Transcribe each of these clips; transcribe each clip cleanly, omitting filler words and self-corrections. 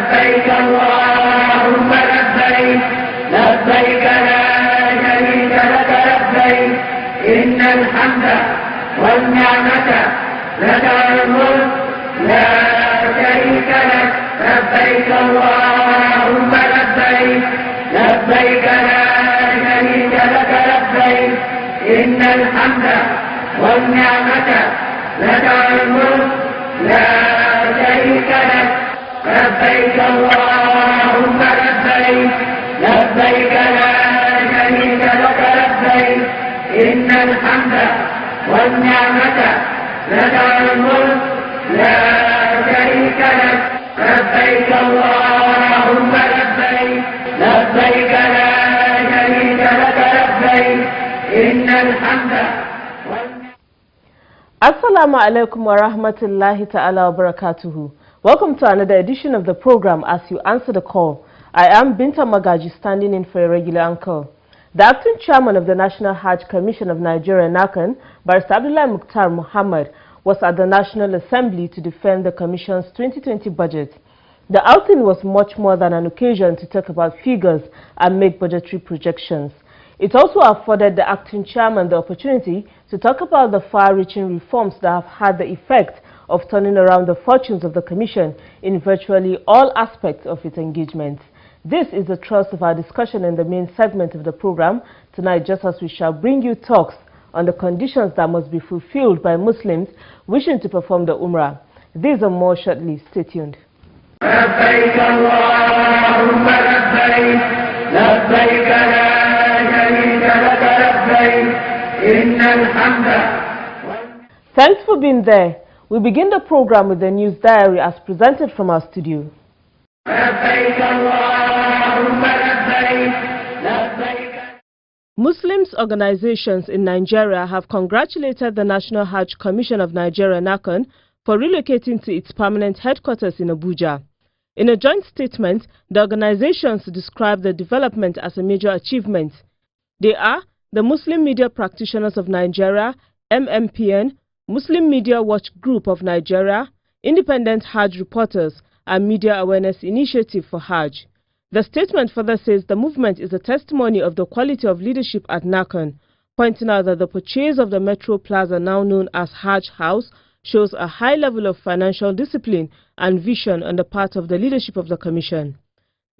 لبيك اللهم لبيك لبيك لا شريك لك لبيك إن الحمد والنعمة لك الملك لا شريك لك لبيك اللهم لبيك لبيك لا شريك لك لبيك إن الحمد والنعمة لك الملك لا شريك لك لبيك اللهم لبيك لبيك لا شريك لك لبيك إن الحمد والنعمة لك الملك لا شريك لك لبيك اللهم لبيك لبيك لا شريك لك لبيك إن الحمد. Assalamu alaikum wa rahmatullahi ta'ala wa barakatuhu. Welcome to another edition of the program As You Answer the Call. I am Binta Magaji, standing in for a regular uncle. The acting chairman of the National Hajj Commission of Nigeria, NAHCON, Barrister Abdullah Mukhtar Muhammad, was at the National Assembly to defend the Commission's 2020 budget. The outing was much more than an occasion to talk about figures and make budgetary projections. It also afforded the acting chairman the opportunity to talk about the far-reaching reforms that have had the effect of turning around the fortunes of the Commission in virtually all aspects of its engagement. This is the thrust of our discussion in the main segment of the program tonight, just as we shall bring you talks on the conditions that must be fulfilled by Muslims wishing to perform the Umrah. These are more shortly. Stay tuned. لبيك اللهم لبيك لبيك لا شريك لك لبيك إن الحمد. Thanks for being there. We begin the program with the news diary as presented from our studio. لبيك اللهم لبيك لبيك. Muslims organizations in Nigeria have congratulated the National Hajj Commission of Nigeria, NAHCON, for relocating to its permanent headquarters in Abuja. In a joint statement, the organizations describe the development as a major achievement. They are the Muslim Media Practitioners of Nigeria, MMPN, Muslim Media Watch Group of Nigeria, Independent Hajj Reporters, and Media Awareness Initiative for Hajj. The statement further says the movement is a testimony of the quality of leadership at NAHCON, pointing out that the purchase of the Metro Plaza, now known as Hajj House, shows a high level of financial discipline and vision on the part of the leadership of the Commission.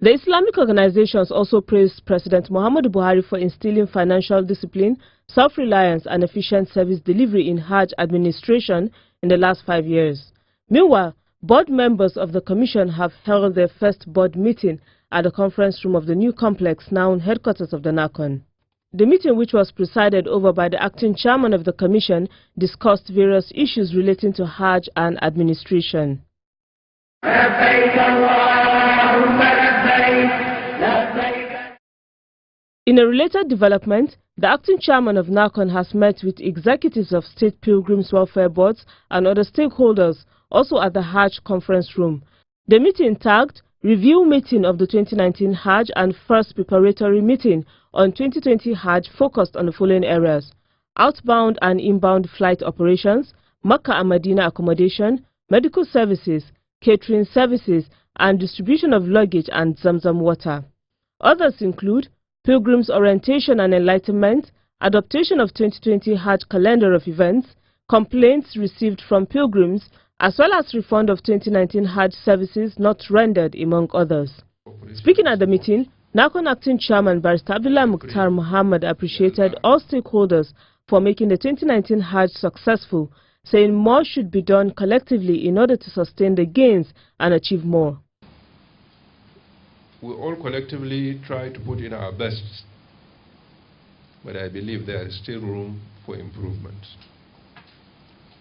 The Islamic organizations also praised President Muhammadu Buhari for instilling financial discipline, self-reliance and efficient service delivery in Hajj administration in the last 5 years. Meanwhile, board members of the Commission have held their first board meeting at the conference room of the new complex, now in headquarters of the NAHCON. The meeting, which was presided over by the acting chairman of the Commission, discussed various issues relating to Hajj and administration. In a related development, the acting chairman of NAHCON has met with executives of state pilgrims welfare boards and other stakeholders, also at the Hajj conference room. The meeting tagged Review Meeting of the 2019 Hajj and First Preparatory Meeting on 2020 Hajj focused on the following areas: outbound and inbound flight operations, Makkah and Medina accommodation, medical services, catering services, and distribution of luggage and Zamzam water. Others include pilgrims' orientation and enlightenment, adaptation of 2020 Hajj calendar of events, complaints received from pilgrims, as well as refund of 2019 Hajj services not rendered, among others. Speaking at the meeting, NAHCON acting chairman Barrister Abdullah Mukhtar Muhammad appreciated all stakeholders for making the 2019 Hajj successful, saying more should be done collectively in order to sustain the gains and achieve more. We all collectively try to put in our best, but I believe there is still room for improvement.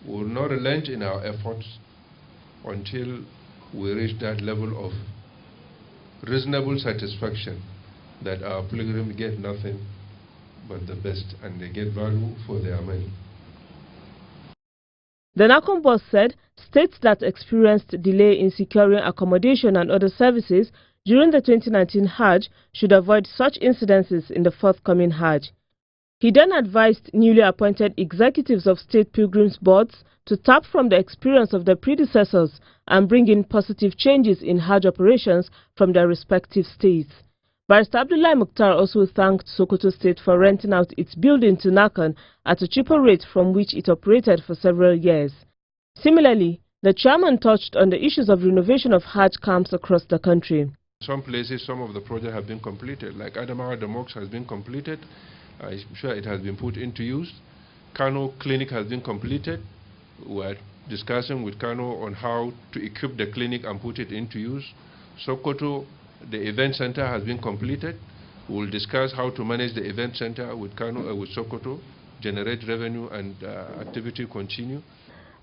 We will not relent in our efforts until we reach that level of reasonable satisfaction that our pilgrims get nothing but the best and they get value for their money. The NAHCON boss said states that experienced delay in securing accommodation and other services during the 2019 Hajj should avoid such incidences in the forthcoming Hajj. He then advised newly appointed executives of state pilgrims boards to tap from the experience of their predecessors and bring in positive changes in Hajj operations from their respective states. Barrister Abdullahi Mukhtar also thanked Sokoto State for renting out its building to NAHCON at a cheaper rate from which it operated for several years. Similarly, the chairman touched on the issues of renovation of Hajj camps across the country. Some places, some of the projects have been completed, like Adamawa, the mosque has been completed. I'm sure it has been put into use. Kano clinic has been completed. We are discussing with Kano on how to equip the clinic and put it into use. Sokoto, the event center has been completed. We will discuss how to manage the event center with Kano, with Sokoto, generate revenue and activity continue.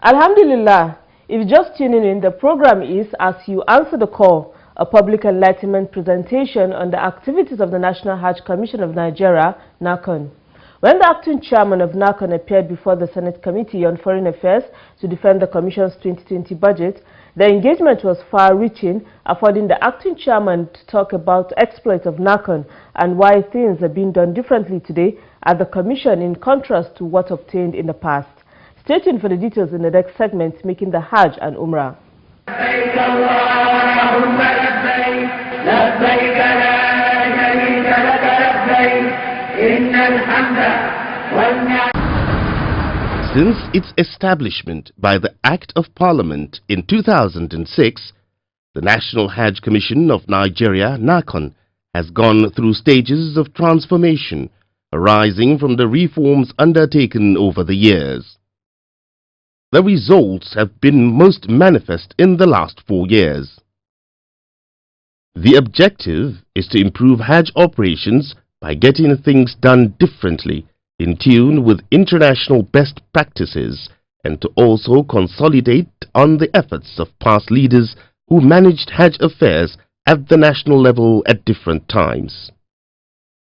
Alhamdulillah, if just tuning in, the program is As You Answer the Call, a public enlightenment presentation on the activities of the National Hajj Commission of Nigeria, NAHCON. When the acting chairman of NAHCON appeared before the Senate Committee on Foreign Affairs to defend the Commission's 2020 budget, the engagement was far-reaching, affording the acting chairman to talk about exploits of NAHCON and why things are being done differently today at the Commission in contrast to what obtained in the past. Stay tuned for the details in the next segment, making the Hajj and Umrah. Since its establishment by the Act of Parliament in 2006, the National Hajj Commission of Nigeria, NAHCON, has gone through stages of transformation arising from the reforms undertaken over the years. The results have been most manifest in the last 4 years. The objective is to improve Hajj operations by getting things done differently, in tune with international best practices, and to also consolidate on the efforts of past leaders who managed Hajj affairs at the national level at different times.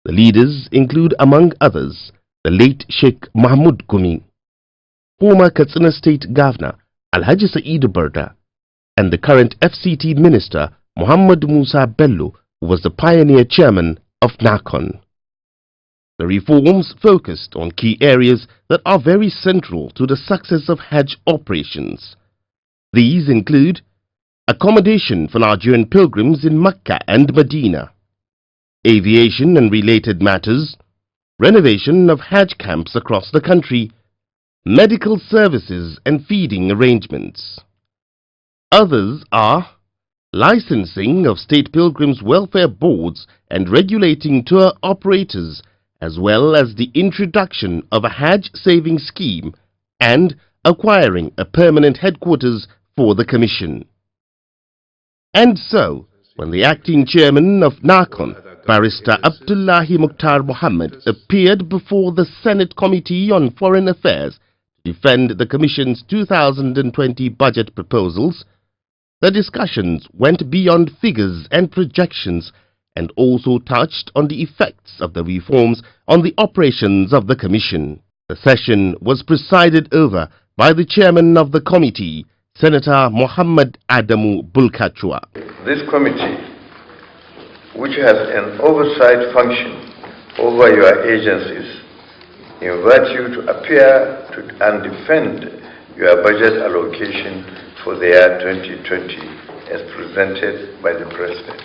The leaders include, among others, the late Sheikh Mahmoud Gumi, former Katsina State Governor Alhaji Sa'id Barda, and the current FCT Minister Muhammad Musa Bello, who was the pioneer chairman of NAHCON. The reforms focused on key areas that are very central to the success of Hajj operations. These include accommodation for Nigerian pilgrims in Mecca and Medina, aviation and related matters, renovation of Hajj camps across the country, medical services and feeding arrangements. Others are licensing of state pilgrims' welfare boards and regulating tour operators, as well as the introduction of a Hajj saving scheme and acquiring a permanent headquarters for the Commission. And so, when the acting chairman of NAHCON, Barrister Abdullahi Mukhtar Mohammed, appeared before the Senate Committee on Foreign Affairs to defend the Commission's 2020 budget proposals, the discussions went beyond figures and projections and also touched on the effects of the reforms on the operations of the Commission. The session was presided over by the chairman of the committee, Senator Muhammad Adamu Bulkachua. This committee, which has an oversight function over your agencies, invite you to appear and defend your budget allocation for the year 2020 as presented by the President.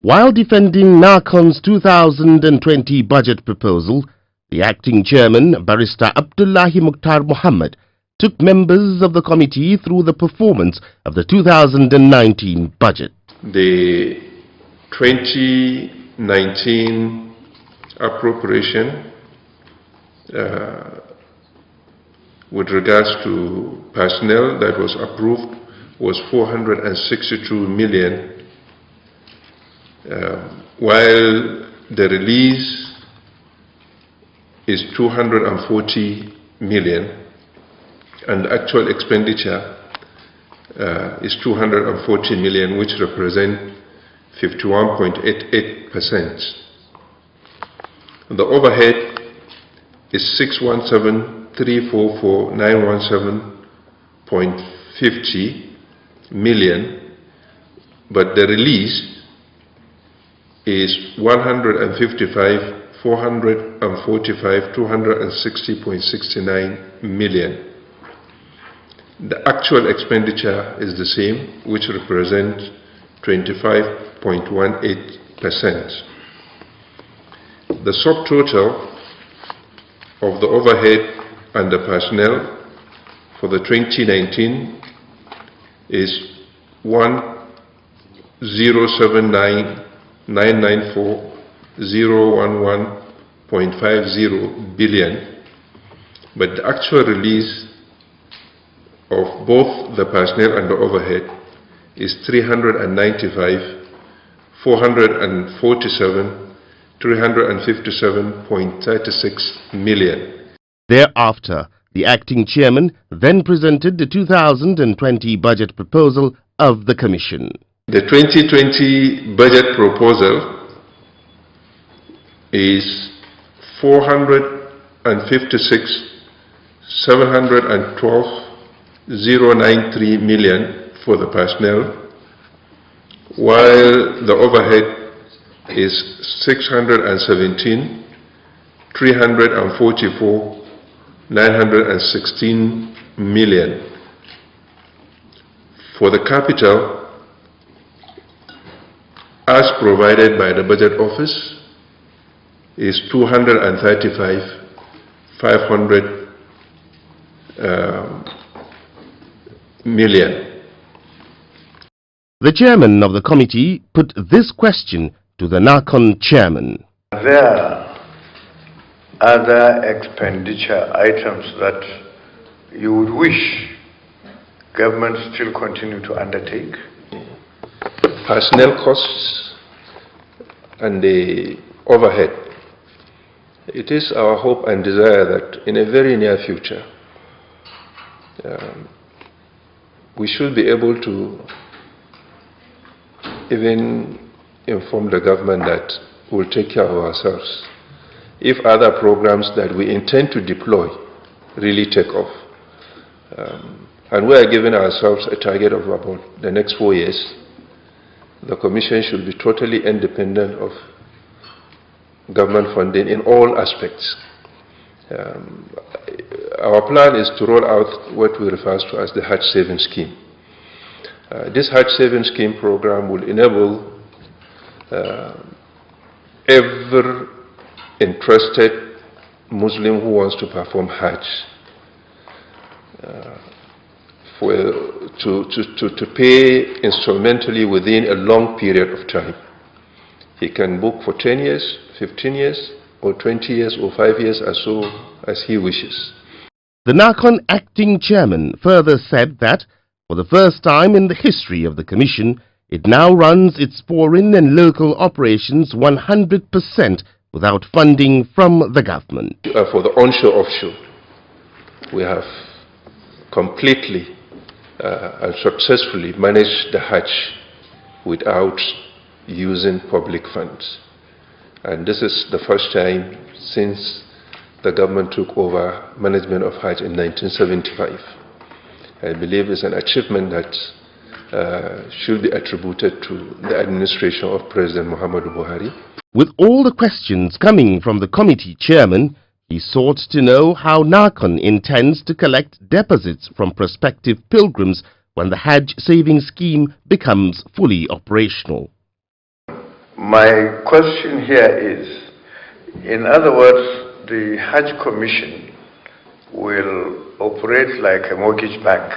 While defending NAHCON's 2020 budget proposal, the acting chairman, Barrister Abdullahi Mukhtar Mohammed, took members of the committee through the performance of the 2019 budget. The 2019 appropriation with regards to personnel that was approved was 462 million, while the release is 240 million and actual expenditure is 240 million, which represent 51.88%. The overhead is 617,344,917.50 million, but the release is 155,486 260.69 million. The actual expenditure is the same, which represents 25.18%. The subtotal of the overhead and the personnel for the 2019 is 1,079,994,011.50 billion, but the actual release of both the personnel and the overhead is 395,447,357.36 million. Thereafter, the acting chairman then presented the 2020 budget proposal of the Commission. The 2020 budget proposal is 456,712,093 million for the personnel, while the overhead is 617,344,916 million. For the capital, as provided by the Budget Office, is 235,500 million. The chairman of the committee put this question to the NAHCON chairman. Are there other expenditure items that you would wish government still continue to undertake? Personnel costs and the overhead. It is our hope and desire that in a very near future we should be able to even inform the government that we'll take care of ourselves if other programs that we intend to deploy really take off. And we are giving ourselves a target of about the next 4 years. The Commission should be totally independent of government funding in all aspects. Our plan is to roll out what we refer to as the Hajj Saving Scheme. This Hajj Saving Scheme program will enable every interested Muslim who wants to perform Hajj to pay instrumentally within a long period of time. He can book for 10 years, 15 years, or 20 years, or 5 years, as he wishes. The NAHCON acting chairman further said that, for the first time in the history of the Commission, it now runs its foreign and local operations 100% without funding from the government. For the onshore-offshore, we have completely and successfully managed the Hajj without using public funds. And this is the first time since the government took over management of Hajj in 1975. I believe it's an achievement that should be attributed to the administration of President Muhammadu Buhari. With all the questions coming from the committee chairman, he sought to know how NAHCON intends to collect deposits from prospective pilgrims when the Hajj Saving Scheme becomes fully operational. My question here is, in other words, the Hajj Commission will operate like a mortgage bank,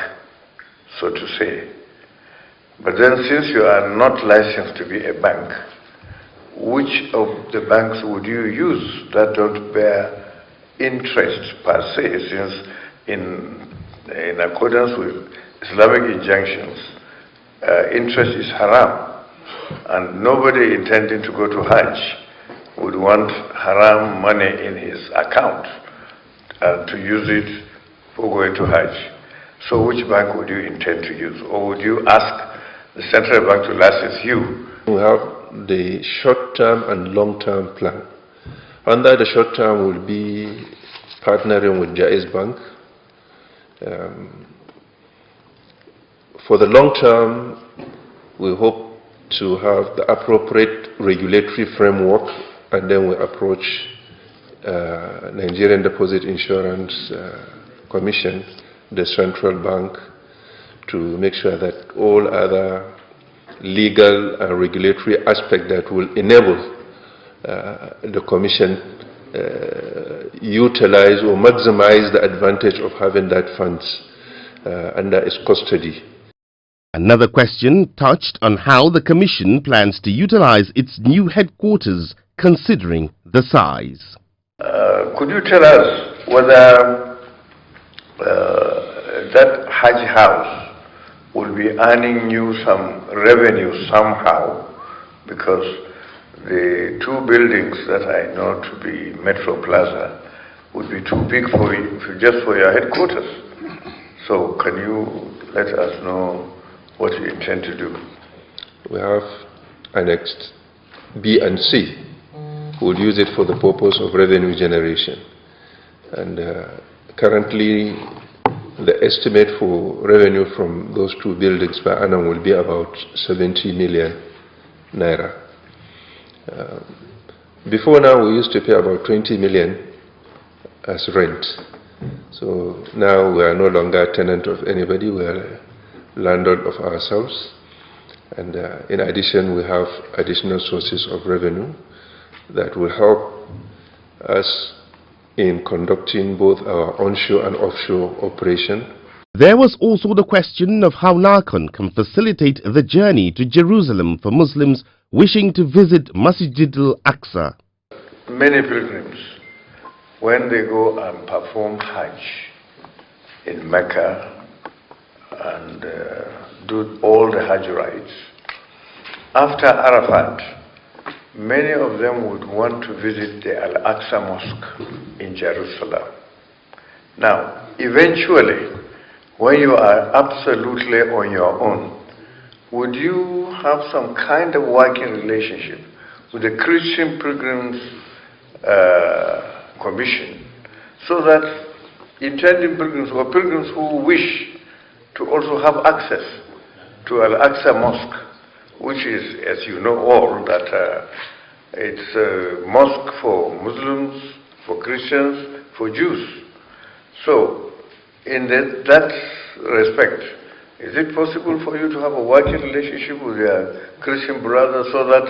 so to say. But then since you are not licensed to be a bank, which of the banks would you use that don't bear interest per se, since in accordance with Islamic injunctions, interest is haram, and nobody intending to go to Hajj would want haram money in his account to use it for going to Hajj. So which bank would you intend to use? Or would you ask the central bank to license you? We have the short-term and long-term plan. Under the short-term will be partnering with Jaiz Bank. For the long-term, we hope to have the appropriate regulatory framework, and then we approach Nigerian Deposit Insurance Commission, the central bank, to make sure that all other legal and regulatory aspects that will enable the Commission utilize or maximize the advantage of having that funds under its custody. Another question touched on how the Commission plans to utilize its new headquarters considering the size. Could you tell us whether that Hajj house will be earning you some revenue somehow, because the two buildings that I know to be Metro Plaza would be too big for you, just for your headquarters. So can you let us know what you intend to do? We have annexed B and C. We'll use it for the purpose of revenue generation. And currently, the estimate for revenue from those two buildings per annum will be about 70 million naira. Before now, we used to pay about 20 million as rent. So now we are no longer a tenant of anybody, we are a landlord of ourselves. And in addition, we have additional sources of revenue that will help us in conducting both our onshore and offshore operation. There was also the question of how NAHCON can facilitate the journey to Jerusalem for Muslims wishing to visit Masjid al-Aqsa. Many pilgrims, when they go and perform Hajj in Mecca and do all the Hajj rites, after Arafat, many of them would want to visit the Al-Aqsa Mosque in Jerusalem. Now, eventually, when you are absolutely on your own, would you have some kind of working relationship with the Christian Pilgrims Commission, so that intending pilgrims or pilgrims who wish to also have access to Al-Aqsa Mosque, which is, as you know all, that it's a mosque for Muslims, for Christians, for Jews. So, in that respect, is it possible for you to have a working relationship with your Christian brothers, so that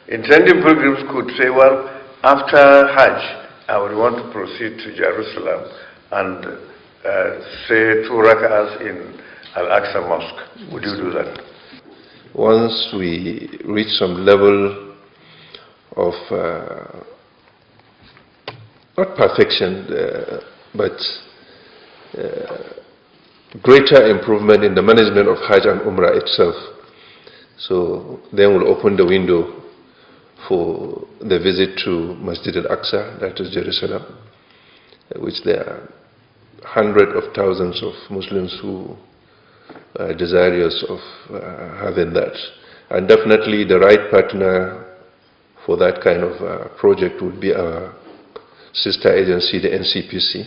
intending pilgrims could say, well, after Hajj, I would want to proceed to Jerusalem and say 2 rak'ahs in Al-Aqsa Mosque? Would you do that? Once we reach some level of, not perfection, but greater improvement in the management of Hajj and Umrah itself. So then we'll open the window for the visit to Masjid al-Aqsa, that is Jerusalem, which there are hundreds of thousands of Muslims who are desirous of having that. And definitely the right partner for that kind of project would be our sister agency, the NCPC.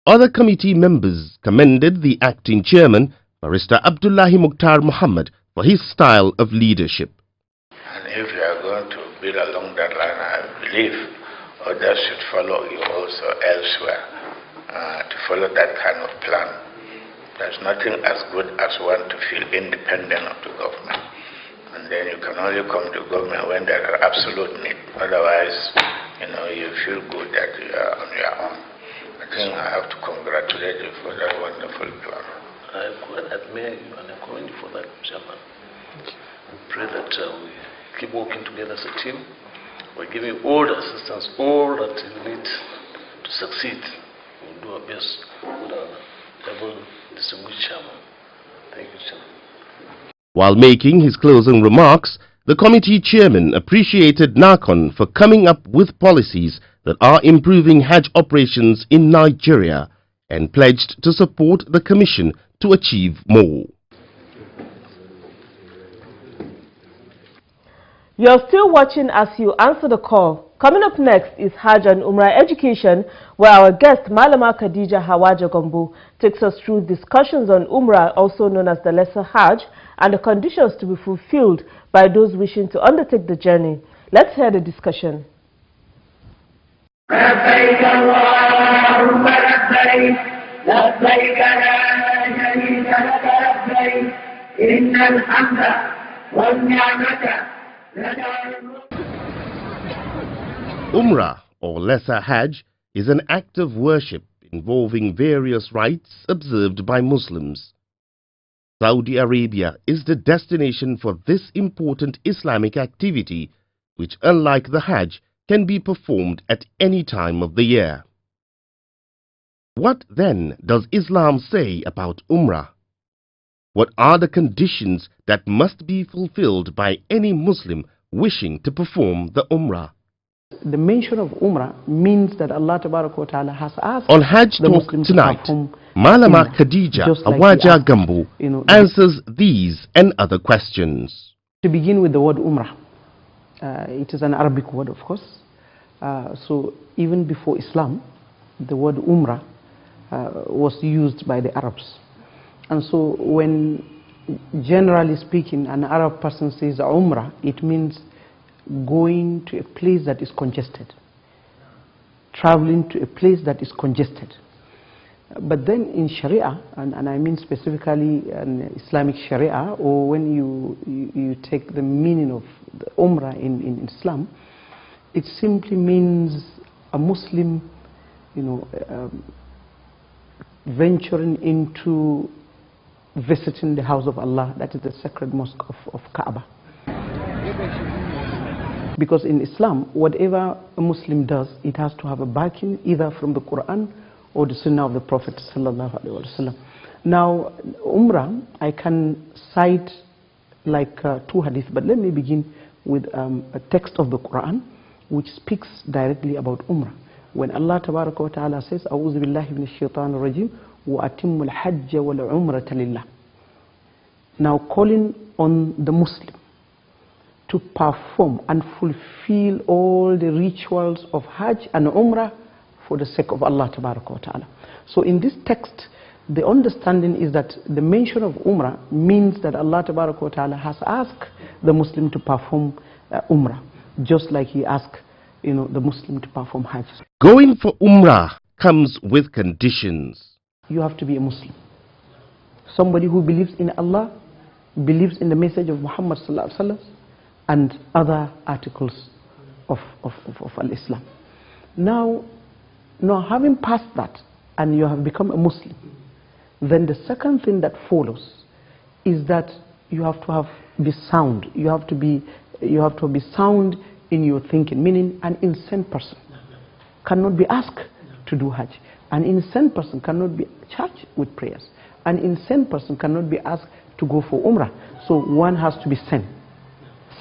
Other committee members commended the acting chairman, Barrister Abdullahi Mukhtar Muhammad, for his style of leadership. And if you are going to build along that line, I believe others should follow you also elsewhere to follow that kind of plan. There's nothing as good as one to feel independent of the government. And then you can only come to government when there are absolute need. Otherwise, you feel good that you are on your own. I think I have to congratulate you for that wonderful plan. I quite admire you and I commend you for that, Chairman. I pray that we keep working together as a team. We're giving you all the assistance, all that you need to succeed. We'll do our best with our level distinguished Chairman. Thank you, Chairman. While making his closing remarks, the committee chairman appreciated NAHCON for coming up with policies that are improving Hajj operations in Nigeria and pledged to support the commission to achieve more. You're still watching as you answer the call. Coming up next is Hajj and Umrah education, where our guest Malama Khadija Hawaja Gombo takes us through discussions on Umrah, also known as the Lesser Hajj, and the conditions to be fulfilled by those wishing to undertake the journey. Let's hear the discussion. لبيك اللهم لبيك لبيك لا شريك لك لبيك إن الحمد والنعمة لك الملك. Umrah, or Lesser Hajj, is an act of worship involving various rites observed by Muslims. Saudi Arabia is the destination for this important Islamic activity, which, unlike the Hajj, can be performed at any time of the year. What then does Islam say about Umrah? What are the conditions that must be fulfilled by any Muslim wishing to perform the Umrah? The mention of Umrah means that Allah Ta'ala has asked On Hajj the Talk Muslims tonight, to perform Malama Umrah, Khadija just like he Hawaja asked, Gambo answers these and other questions. To begin with the word Umrah, it is an Arabic word, of course. So even before Islam, the word Umrah was used by the Arabs. And so when, generally speaking, an Arab person says Umrah, it means going to a place that is congested, traveling to a place that is congested. But then in Sharia, and I mean specifically in Islamic Sharia, or when you take the meaning of the Umrah in Islam, it simply means a Muslim, venturing into visiting the house of Allah, that is the sacred mosque of Kaaba. Because in Islam, whatever a Muslim does, it has to have a backing either from the Quran or the Sunnah of the Prophet sallallahu alaihi wasallam. Now, Umrah, I can cite like two hadith, but let me begin with a text of the Quran which speaks directly about Umrah. When Allah Tabaraka wa Ta'ala says, "A'udhu billahi minash shaitanir rajim, wa atimul hajj wal umrata lillah." Now, calling on the Muslim to perform and fulfill all the rituals of Hajj and Umrah for the sake of Allah Tabaraka wa Ta'ala. So in this text, the understanding is that the mention of Umrah means that Allah Tabaraka wa Ta'ala has asked the Muslim to perform Umrah, just like He asked the Muslim to perform Hajj. Going for Umrah comes with conditions. You have to be a Muslim, somebody who believes in Allah, believes in the message of Muhammad sallallahu alaihi wasallam, and other articles of Al-Islam. Now, having passed that and you have become a Muslim, then the second thing that follows is that you have to be sound. You have to be sound in your thinking, meaning an insane person cannot be asked to do Hajj. An insane person cannot be charged with prayers. An insane person cannot be asked to go for Umrah. So one has to be sane.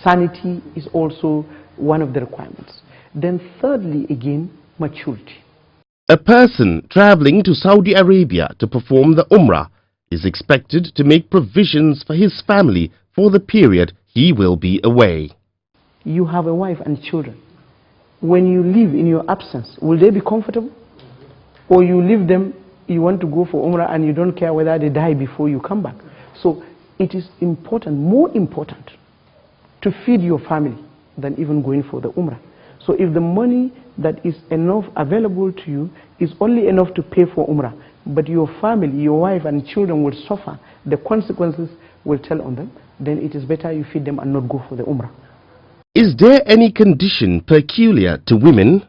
Sanity is also one of the requirements. Then thirdly, again, maturity. A person traveling to Saudi Arabia to perform the Umrah is expected to make provisions for his family for the period he will be away. You have a wife and children. When you leave in your absence, will they be comfortable? Or you leave them, you want to go for Umrah and you don't care whether they die before you come back. So it is important, more important, to feed your family than even going for the Umrah. So if the money that is enough available to you is only enough to pay for Umrah, but your family, your wife and children will suffer, the consequences will tell on them, then it is better you feed them and not go for the Umrah. Is there any condition peculiar to women?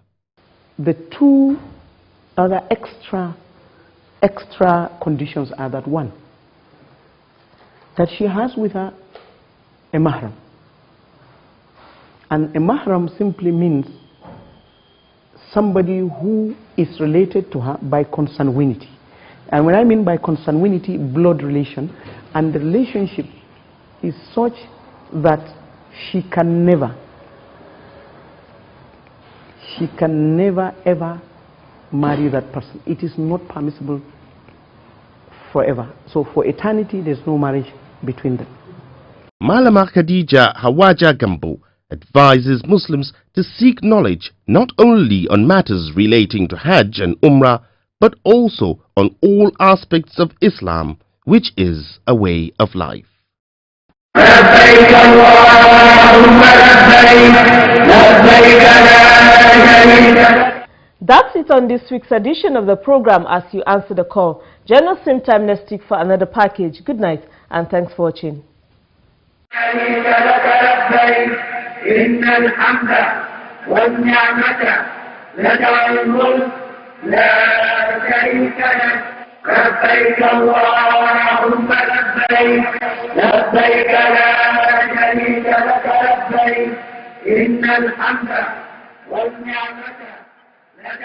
The two other extra conditions are that one, that she has with her a mahram. And a mahram simply means somebody who is related to her by consanguinity. And when I mean by consanguinity, blood relation, and the relationship is such that she can never ever marry that person. It is not permissible forever. So for eternity, there's no marriage between them. Malama Khadija Hawaja Gambo advises Muslims to seek knowledge not only on matters relating to Hajj and Umrah, but also on all aspects of Islam, which is a way of life. لبيك اللهم لبيك لبيك لا شريك لك That's it on this week's edition of the program As You Answer the Call. Join us same time next week for another package. Good night and thanks for watching. إن الحمد والنعمة لك والملك لا شريك لك لبيك اللهم لبيك لبيك لا شريك لك لبيك إن الحمد والنعمة لك